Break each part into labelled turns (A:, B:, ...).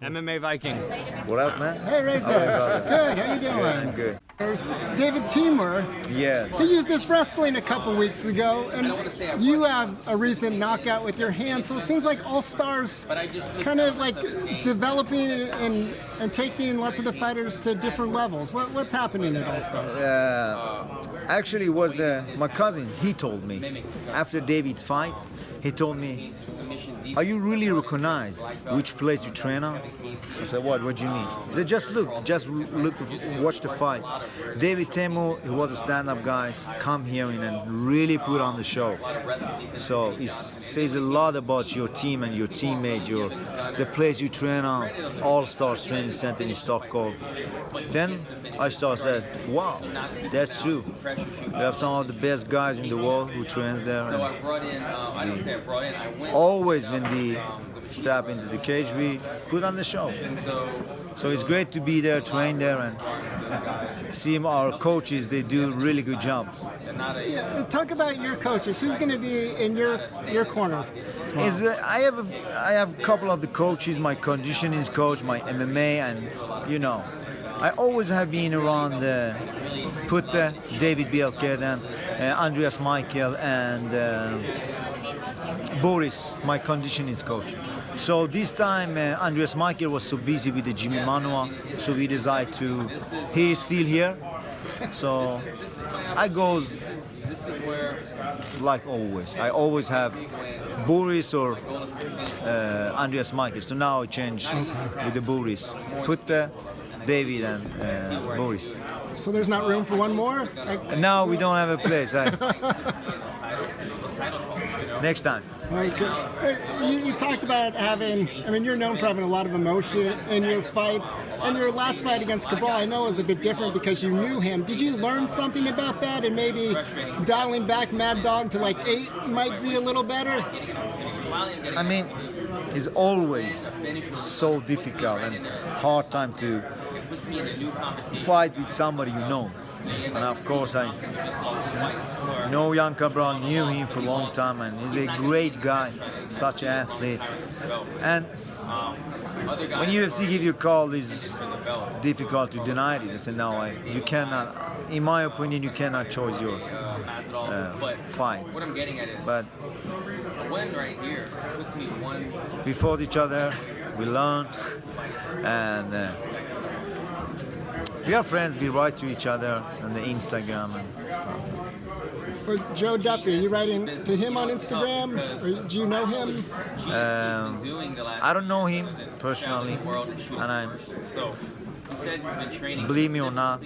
A: MMA Viking.
B: What up, man?
C: Hey, Reza.
B: How are you, brother?
C: Good. How you doing?
B: Good, I'm good.
C: There's David Timur.
B: Yes.
C: He used this wrestling a couple weeks ago, and you have a recent knockout with your hand. So it seems like Allstars kind of like developing and taking lots of the fighters to different levels. What's happening at Allstars?
B: Actually, it was my cousin. He told me after David's fight. He told me, "Are you really recognized which place you train on?" I said, "What? What do you mean?" He said, "Just look, watch the fight." David Timur, he was a stand-up guy, come here and really put on the show. So it says a lot about your team and your teammates, the place you train on, Allstars Training Center in Stockholm. Then I said, "Wow, that's true. We have some of the best guys in the world who trains there." And always when we step into the cage, we put on the show. So it's great to be there, train there, and see our coaches. They do really good jobs.
C: Yeah, talk about your coaches. Who's going to be in your corner?
B: I have a couple of the coaches. My conditioning coach, my MMA, and I always have been around Putte, David Bielke, Andreas Michael, and Boris, my conditioning coach. So this time Andreas Michael was so busy with the Jimmy Manuel, so we decided he's still here. So I goes like always. I always have Boris or Andreas Michael. So now I change with the Boris. Putte, David and Boris.
C: So there's not room for one more?
B: Now we don't have a place. Next time.
C: Very good. You talked about you're known for having a lot of emotion in your fights. And your last fight against Cabral, I know, was a bit different because you knew him. Did you learn something about that, and maybe dialing back Mad Dog to like 8 might be a little better?
B: It's always so difficult and hard time to fight with somebody you know. And of course I know Jan Cabral, knew him for a long time, and he's a great guy, such an athlete. And when UFC give you a call, it's difficult to deny it. They say, no, you cannot, in my opinion, you cannot choose your fight. But we fought each other, we learned, and we are friends, we write to each other on the Instagram and stuff.
C: Well, Joe Duffy, are you writing to him on Instagram? Or do you know him?
B: I don't know him personally, and believe me or not,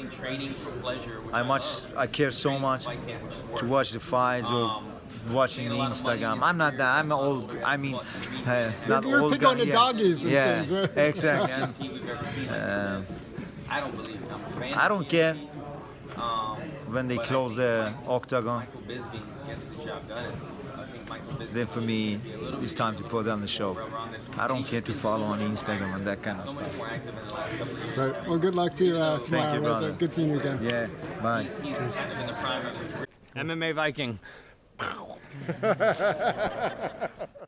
B: I care so much to watch the fights or watching the Instagram. I'm not that. I'm old. Not
C: You're
B: old
C: pick
B: guy.
C: on the doggies and things, right?
B: Exactly. I don't care when they close the octagon. Then for me, it's time to put on the show. I don't care to follow on Instagram and that kind of stuff.
C: Right. Well, good luck to you tomorrow.
B: Thank you, brother.
C: Good seeing you again.
B: Yeah, bye.
A: MMA Viking.